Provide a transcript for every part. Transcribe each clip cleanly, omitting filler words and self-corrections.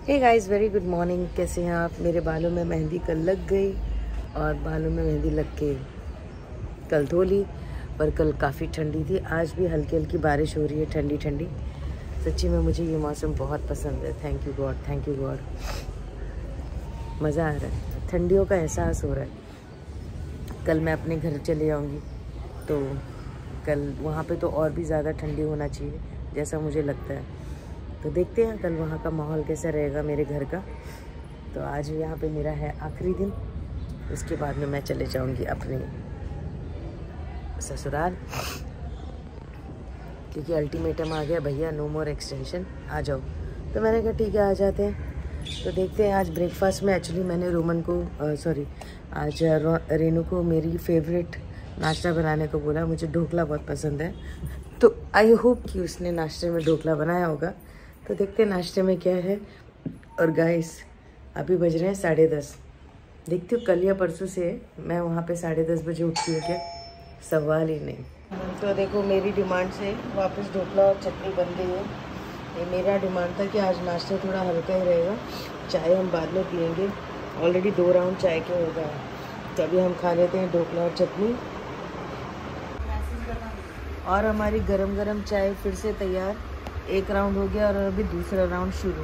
हे guys, very good morning. कैसे हैं आप? मेरे बालों में मेहंदी कल लग गई और बालों में मेहंदी लग के कल धो ली। पर कल काफ़ी ठंडी थी, आज भी हल्की हल्की बारिश हो रही है, ठंडी ठंडी। सच्ची में मुझे ये मौसम बहुत पसंद है। Thank you God, thank you God. मज़ा आ रहा है, ठंडियों का एहसास हो रहा है। कल मैं अपने घर चले जाऊँगी तो कल वहाँ पे तो और भी ज़्यादा ठंडी होना चाहिए जैसा मुझे लगता है। तो देखते हैं कल वहाँ का माहौल कैसा रहेगा मेरे घर का। तो आज यहाँ पे मेरा है आखिरी दिन, उसके बाद में मैं चले जाऊँगी अपने ससुराल, क्योंकि अल्टीमेटम आ गया भैया, नो मोर एक्सटेंशन, आ जाओ। तो मैंने कहा ठीक है आ जाते हैं। तो देखते हैं। आज ब्रेकफास्ट में एक्चुअली मैंने आज रेनू को मेरी फेवरेट नाश्ता बनाने को बोला। मुझे ढोकला बहुत पसंद है, तो आई होप कि उसने नाश्ते में ढोकला बनाया होगा। तो देखते हैं नाश्ते में क्या है। और गाइस अभी बज रहे हैं 10:30। देखती हूँ कल या परसों से मैं वहाँ पे 10:30 बजे उठती हूँ क्या, सवाल ही नहीं। तो देखो मेरी डिमांड से वापस ढोकला और चटनी बन गई है। ये मेरा डिमांड था कि आज नाश्ता थोड़ा हल्का ही रहेगा, चाय हम बाद में पियेंगे। ऑलरेडी 2 राउंड चाय के हो गए, तो अभी हम खा लेते हैं ढोकला और चटनी। और हमारी गरम गरम चाय फिर से तैयार। 1 राउंड हो गया और अभी दूसरा राउंड शुरू।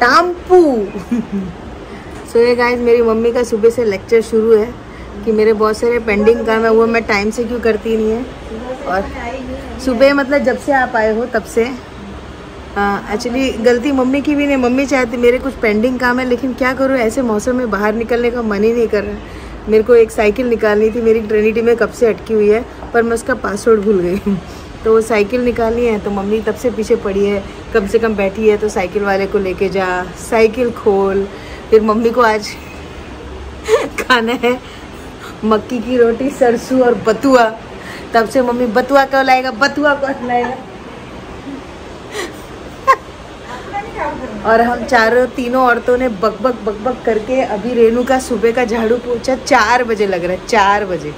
टाम्पू सो ये गाइस, मेरी मम्मी का सुबह से लेक्चर शुरू है कि मेरे बहुत सारे पेंडिंग काम है, वो मैं टाइम से क्यों करती नहीं है। और सुबह मतलब जब से आप आए हो तब से एक्चुअली गलती मम्मी की भी नहीं। मम्मी चाहती मेरे कुछ पेंडिंग काम है, लेकिन क्या करूँ, ऐसे मौसम में बाहर निकलने का मन ही नहीं कर रहा। मेरे को एक साइकिल निकालनी थी, मेरी ट्रिनिटी में कब से अटकी हुई है, पर मैं उसका पासवर्ड भूल गई। तो वो साइकिल निकालनी है, तो मम्मी तब से पीछे पड़ी है, कम से कम बैठी है तो साइकिल वाले को लेके जा, साइकिल खोल। फिर मम्मी को आज खाना है मक्की की रोटी, सरसों और बथुआ। तब से मम्मी बथुआ कब लाएगा, बथुआ कब लाएगा। और हम तीनों औरतों ने बक बक करके अभी रेनू का सुबह का झाड़ू पोछा 4 बजे लग रहा है, 4 बजे।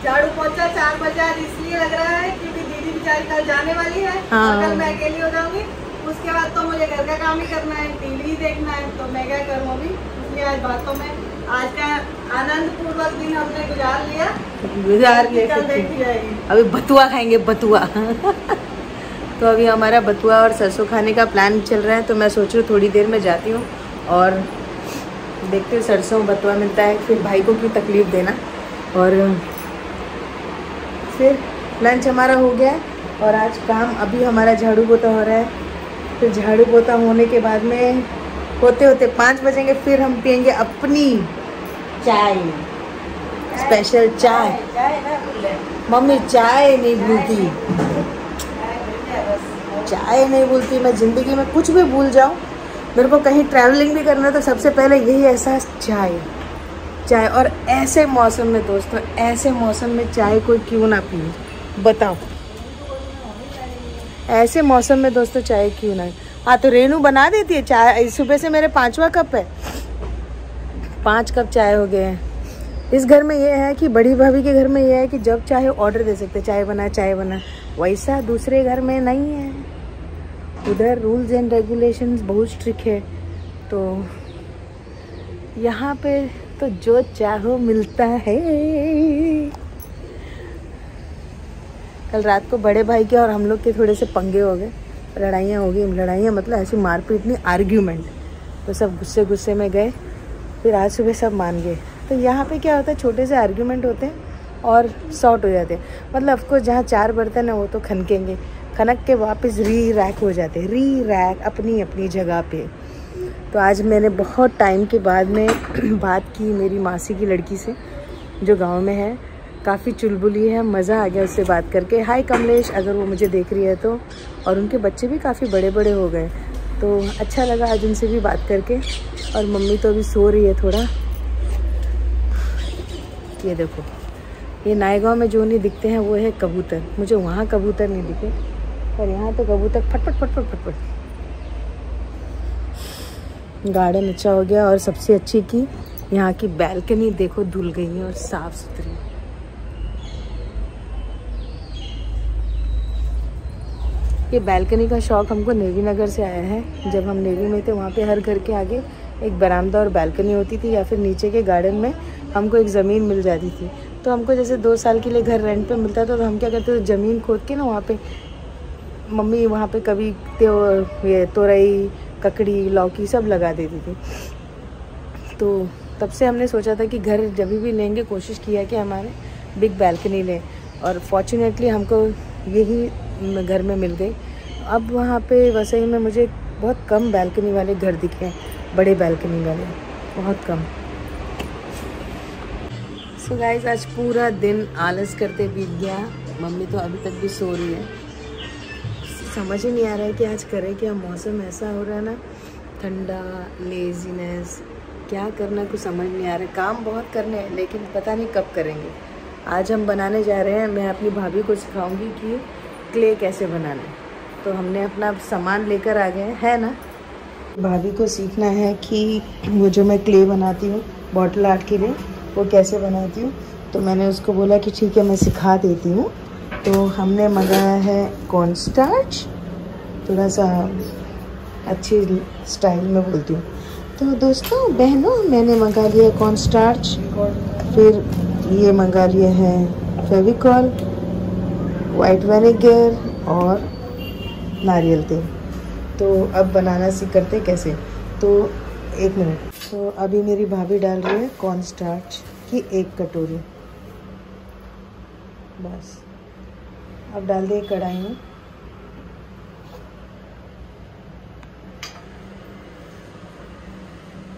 झाड़ू पोछा 4 बजे इसलिए लग रहा है क्योंकि दीदी बेचारी कल जाने वाली है। हाँ। कल मैं अकेली हो जाऊंगी, उसके बाद तो मुझे घर का काम ही करना है, टीवी देखना है, तो मैं क्या करूँ अभी। इसलिए आज बातों में आज का आनंद पूर्वक दिन हमने गुजार लिया। कल देखी जाएगी। अभी बथुआ खाएंगे, बथुआ। तो अभी हमारा बथुआ और सरसों खाने का प्लान चल रहा है, तो मैं सोच रही हूँ थोड़ी देर में जाती हूँ और देखते हैं सरसों बथुआ मिलता है, फिर भाई को क्यों तकलीफ देना। और फिर लंच हमारा हो गया और आज काम अभी हमारा झाड़ू पोता हो रहा है। फिर झाड़ू पोता होने के बाद में होते होते 5 बजेंगे, फिर हम पियेंगे अपनी चाय, स्पेशल चाय। मम्मी चाय नहीं भूलती, चाय नहीं भूलती। मैं ज़िंदगी में कुछ भी भूल जाऊँ, मेरे को कहीं ट्रैवलिंग भी करना तो सबसे पहले यही एहसास, चाय। और ऐसे मौसम में दोस्तों, ऐसे मौसम में चाय कोई क्यों ना पिए, बताओ। ऐसे मौसम में दोस्तों चाय क्यों ना। हाँ, तो रेनू बना देती है चाय। सुबह से मेरे 5वां कप है, 5 कप चाय हो गए हैं। इस घर में ये है कि बड़ी भाभी के घर में ये है कि जब चाहे ऑर्डर दे सकते, चाय बना चाय बना। वैसा दूसरे घर में नहीं है, उधर रूल्स एंड रेगुलेशंस बहुत स्ट्रिक्ट है। तो यहाँ पे तो जो चाहो मिलता है। कल रात को बड़े भाई के और हम लोग के थोड़े से पंगे हो गए, लड़ाइयाँ हो गई। लड़ाइयाँ मतलब ऐसी मारपीट नहीं, आर्ग्यूमेंट। तो सब गुस्से में गए, फिर आज सुबह सब मान गए। तो यहाँ पे क्या होता है, छोटे से आर्ग्यूमेंट होते हैं और सॉर्ट हो जाते हैं। मतलब ऑफकोर्स जहाँ 4 बर्तन है वो तो खनकेंगे, खनक के वापस री रैक हो जाते हैं, री रैक अपनी अपनी जगह पे। तो आज मैंने बहुत टाइम के बाद में बात की मेरी मासी की लड़की से, जो गांव में है। काफ़ी चुलबुली है, मज़ा आ गया उससे बात करके। हाय कमलेश, अगर वो मुझे देख रही है तो। और उनके बच्चे भी काफ़ी बड़े बड़े हो गए, तो अच्छा लगा आज उनसे भी बात करके। और मम्मी तो अभी सो रही है थोड़ा। ये देखो ये नायगांव में जो नहीं दिखते हैं वो है कबूतर। मुझे वहाँ कबूतर नहीं दिखे, पर यहाँ तो कबूतर फटफट फटफट फटफट। गार्डन अच्छा हो गया, और सबसे अच्छी की यहाँ की बैल्कनी देखो, धुल गई है और साफ सुथरी। ये बैल्कनी का शौक हमको नेवी नगर से आया है। जब हम नेवी में थे वहाँ पे हर घर के आगे एक बरामदा और बैल्कनी होती थी, या फिर नीचे के गार्डन में हमको एक ज़मीन मिल जाती थी। तो हमको जैसे 2 साल के लिए घर रेंट पे मिलता था, तो हम क्या करते थे, ज़मीन खोद के ना वहाँ पे मम्मी वहाँ पे कभी ये तोरई, ककड़ी, लौकी सब लगा देती थी। तो तब से हमने सोचा था कि घर जब भी लेंगे कोशिश किया कि हमारे बिग बैल्कनी लें, और फॉर्चुनेटली हमको यही घर में मिल गई। अब वहाँ पे वसई में मुझे बहुत कम बैल्कनी वाले घर दिखे हैं, बड़े बैल्कनी वाले बहुत कम। सो गाइस, आज पूरा दिन आलस करते बीत गया। मम्मी तो अभी तक भी सो रही है। समझ ही नहीं आ रहा है कि आज करें क्या। मौसम ऐसा हो रहा है ना, ठंडा, लेजीनेस, क्या करना कुछ समझ नहीं आ रहा है। काम बहुत करने हैं, लेकिन पता नहीं कब करेंगे। आज हम बनाने जा रहे हैं, मैं अपनी भाभी को सिखाऊंगी कि क्ले कैसे बनाना है। तो हमने अपना सामान लेकर आ गए हैं ना। भाभी को सीखना है कि वो जो मैं क्ले बनाती हूँ बॉटल आर्ट के लिए, वो कैसे बनाती हूँ। तो मैंने उसको बोला कि ठीक है, मैं सिखा देती हूँ। तो हमने मंगाया है कॉर्न स्टार्च, थोड़ा सा अच्छी स्टाइल में बोलती हूँ। तो दोस्तों बहनों, मैंने मंगा लिया कॉर्न स्टार्च, फिर ये मंगा लिए हैं फेविकॉल, वाइट विनेगर और नारियल तेल। तो अब बनाना सीख करते कैसे। तो 1 मिनट। तो अभी मेरी भाभी डाल रही है कॉर्न स्टार्च की 1 कटोरी, बस। अब डाल दिए कढ़ाई में।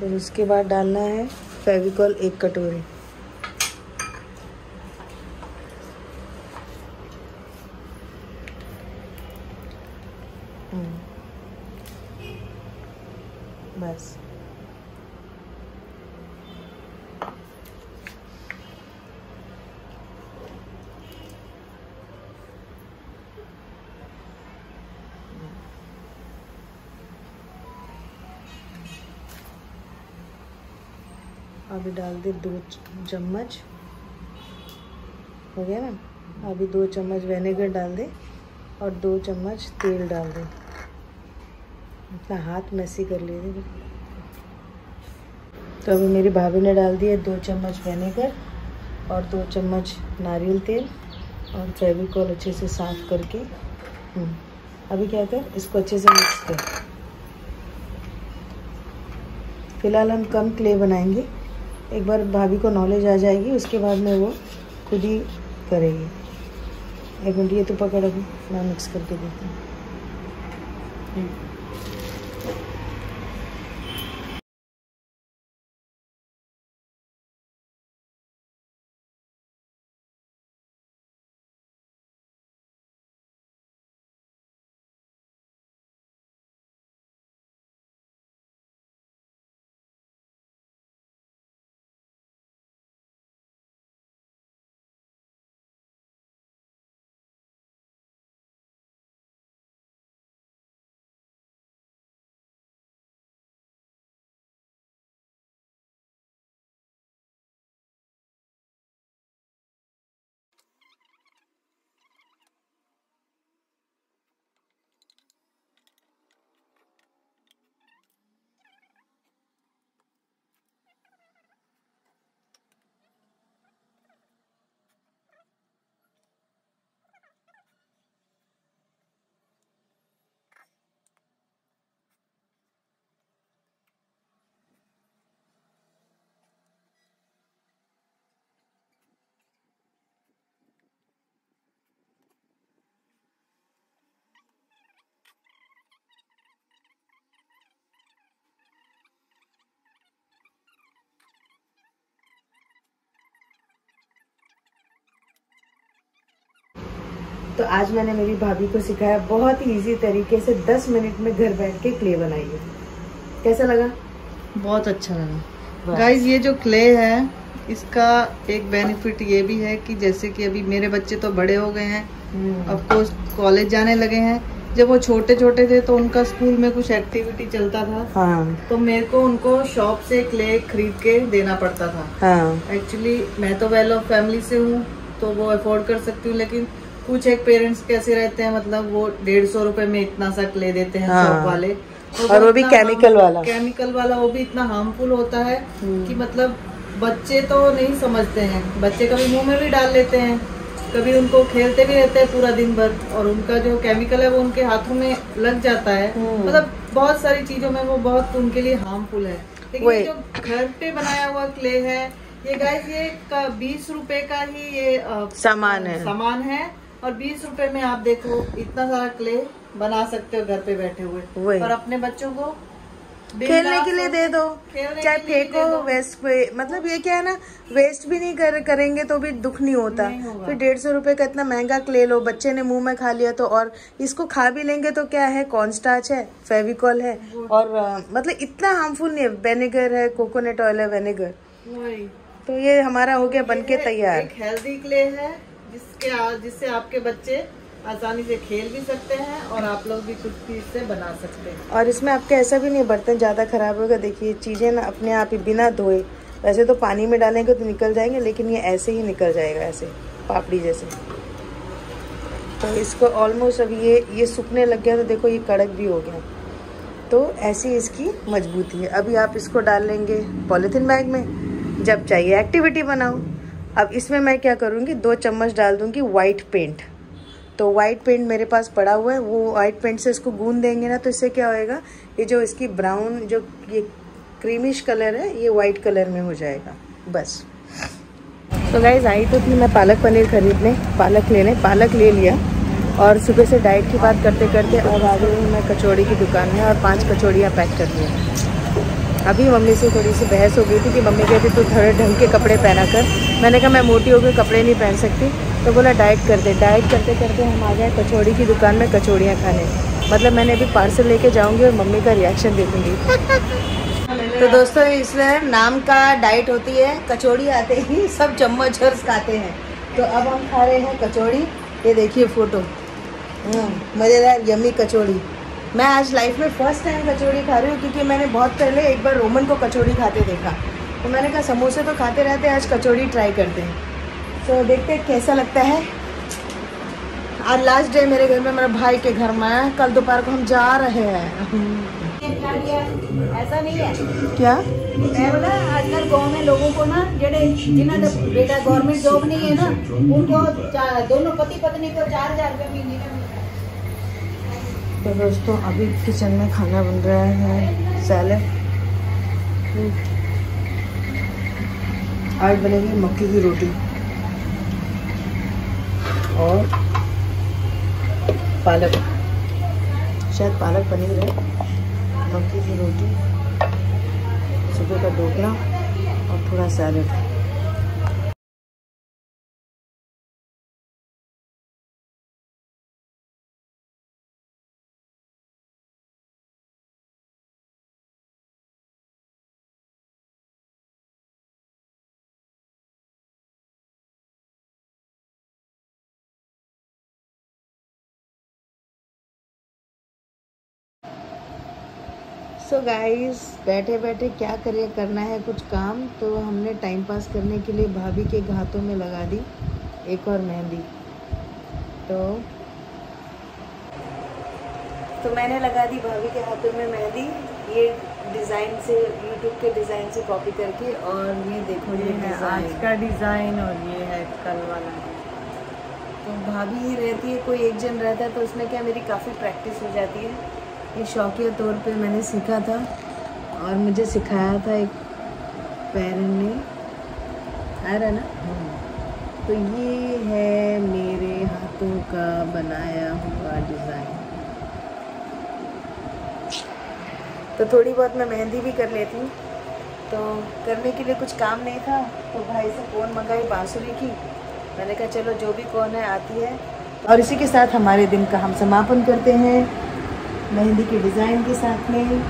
फिर उसके बाद डालना है फेविकॉल 1 कटोरी। बस। अभी डाल दे 2 चम्मच, हो गया ना। अभी 2 चम्मच विनेगर डाल दे और 2 चम्मच तेल डाल दे। अपना हाथ मैसी कर लीजिए। तो अभी मेरी भाभी ने डाल दिया 2 चम्मच विनेगर और 2 चम्मच नारियल तेल और फेविकॉल अच्छे से साफ करके। अभी क्या कर, इसको अच्छे से मिक्स कर। फिलहाल हम कम क्ले बनाएंगे, एक बार भाभी को नॉलेज आ जाएगी उसके बाद में वो खुद ही करेगी। 1 मिनट, ये तो पकड़, अभी मैं मिक्स करके देती हूँ। तो आज मैंने मेरी भाभी को सिखाया बहुत ही इजी तरीके से 10 मिनट में घर बैठ के क्ले बनाइए। कैसा लगा? बहुत अच्छा लगा गाइस। ये जो क्ले है इसका एक बेनिफिट ये भी है कि जैसे कि अभी मेरे बच्चे तो बड़े हो गए हैं, ऑफ कोर्स कॉलेज जाने लगे हैं। जब वो छोटे छोटे थे तो उनका स्कूल में कुछ एक्टिविटी चलता था, हाँ। तो मेरे को उनको शॉप से क्ले खरीद के देना पड़ता था, हाँ। एक्चुअली मैं तो वेल ऑफ फैमिली से हूँ तो वो अफोर्ड कर सकती हूँ, लेकिन कुछ एक पेरेंट्स कैसे रहते हैं, मतलब वो 150 रुपए में इतना सा क्ले देते हैं, हाँ। शॉप वाले, और वो भी केमिकल वाला, वो भी इतना हार्मफुल होता है कि मतलब बच्चे तो नहीं समझते हैं, बच्चे कभी मुंह में भी डाल लेते हैं, कभी उनको खेलते भी रहते हैं पूरा दिन भर, और उनका जो केमिकल है वो उनके हाथों में लग जाता है, मतलब बहुत सारी चीजों में वो बहुत उनके लिए हार्मफुल है। लेकिन ये जो घर पे बनाया हुआ क्ले है, ये गाइस ये 20 रुपए का ही ये सामान है, और 20 रुपए में आप देखो इतना सारा क्ले बना सकते हो घर पे बैठे हुए, और अपने बच्चों को खेलने के लिए दे दो, चाहे फेंको वेस्ट, मतलब ये क्या है ना, वेस्ट भी नहीं करेंगे तो भी दुख नहीं होता। फिर 150 रुपए का इतना महंगा क्ले लो, बच्चे ने मुंह में खा लिया तो, और इसको खा भी लेंगे तो क्या है, कॉर्नस्टार्च है, फेविकॉल है, और मतलब इतना हार्मफुल नहीं है, विनेगर है, कोकोनट ऑयल है, विनेगर, तो ये हमारा हो गया बनके तैयार। एक हेल्दी क्ले है जिससे आपके बच्चे आसानी से खेल भी सकते हैं और आप लोग भी कुछ भी इससे बना सकते हैं। और इसमें आपका ऐसा भी नहीं बर्तन ज़्यादा खराब होगा। देखिए चीज़ें ना अपने आप ही बिना धोए, वैसे तो पानी में डालेंगे तो निकल जाएंगे, लेकिन ये ऐसे ही निकल जाएगा, ऐसे पापड़ी जैसे। तो इसको ऑलमोस्ट अभी ये सूखने लग गया, तो देखो ये कड़क भी हो गया, तो ऐसी इसकी मजबूती है। अभी आप इसको डाल लेंगे पॉलीथीन बैग में, जब चाहिए एक्टिविटी बनाओ। अब इसमें मैं क्या करूँगी, 2 चम्मच डाल दूँगी वाइट पेंट। तो वाइट पेंट मेरे पास पड़ा हुआ है, वो वाइट पेंट से इसको गूंद देंगे ना, तो इससे क्या होएगा, ये जो इसकी ब्राउन जो ये क्रीमिश कलर है, ये वाइट कलर में हो जाएगा बस। तो गाइस आई तो थी मैं पालक पनीर खरीदने, पालक लेने, पालक ले लिया, और सुबह से डाइट की बात करते करते अब आ गई हूँ मैं कचौड़ी की दुकान में, और 5 कचौड़ियाँ पैक कर दी। अभी मम्मी से थोड़ी सी बहस हो गई थी कि मम्मी कहती तू थोड़े ढंग के कपड़े पहना कर। मैंने कहा मैं मोटी होकर कपड़े नहीं पहन सकती, तो बोला डाइट कर दे। डाइट करते करते हम आ गए कचौड़ी की दुकान में कचौड़ियाँ खाने। मतलब मैंने अभी पार्सल लेके जाऊँगी और मम्मी का रिएक्शन देखूँगी। तो दोस्तों इसमें नाम का डाइट होती है, कचौड़ी आते ही सब चम्मच और खाते हैं। तो अब हम खा रहे हैं कचौड़ी, ये देखिए फ़ोटो, मज़ेदार यम्मी कचौड़ी। मैं आज लाइफ में फर्स्ट टाइम कचौड़ी खा रही हूँ, क्योंकि मैंने बहुत पहले एक बार रोमन को कचौड़ी खाते देखा, तो मैंने कहा समोसे तो खाते रहते हैं, आज कचौड़ी ट्राई करते हैं। तो देखते हैं कैसा लगता है। आज लास्ट डे मेरे घर में, मेरे भाई के घर में, कल दोपहर को हम जा रहे हैं। ऐसा नहीं है क्या, मैं बोला आजकल गाँव में लोगों को ना, जिन्हें बेटा गवर्नमेंट जॉब नहीं है ना, उनको दोनों पति पत्नी को 4000 रुपये महीने में। तो दोस्तों अभी किचन में खाना बन रहा है, सैलेड। आज बनेगी मक्की की रोटी और पालक, शायद पालक पनीर है, मक्की की रोटी, सुबह का ढोकला और थोड़ा सैलेड। सो गाइस बैठे बैठे क्या करना है कुछ काम, तो हमने टाइम पास करने के लिए भाभी के हाथों में लगा दी एक और मेहंदी। तो मैंने लगा दी भाभी के हाथों में मेहंदी, ये डिज़ाइन से, यूट्यूब के डिज़ाइन से कॉपी करके। और ये देखो ये है आज का डिज़ाइन और ये है कल वाला। तो भाभी ही रहती है, कोई एक जन रहता है तो उसमें क्या मेरी काफ़ी प्रैक्टिस हो जाती है। ये शौकिया तौर पे मैंने सीखा था और मुझे सिखाया था एक पेरेंट ने, आ रहा ना। तो ये है मेरे हाथों का बनाया हुआ डिज़ाइन। तो थोड़ी बहुत मैं मेहंदी भी कर लेती हूँ, तो करने के लिए कुछ काम नहीं था, तो भाई से फ़ोन मंगाई बांसुरी की। मैंने कहा चलो जो भी कौन है आती है। और इसी के साथ हमारे दिन का हम समापन करते हैं मेहंदी के डिज़ाइन के साथ में।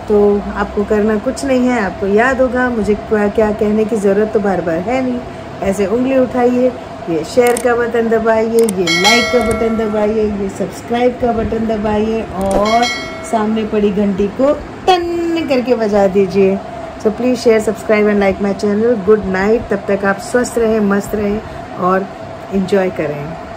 तो आपको करना कुछ नहीं है, आपको याद होगा, मुझे क्या कहने की ज़रूरत तो बार बार है नहीं। ऐसे उंगली उठाइए, ये शेयर का बटन दबाइए, ये लाइक का बटन दबाइए, ये सब्सक्राइब का बटन दबाइए और सामने पड़ी घंटी को टन करके बजा दीजिए। So please share, subscribe and like my channel. Good night. तब तक आप स्वस्थ रहें, मस्त रहें और इन्जॉय करें।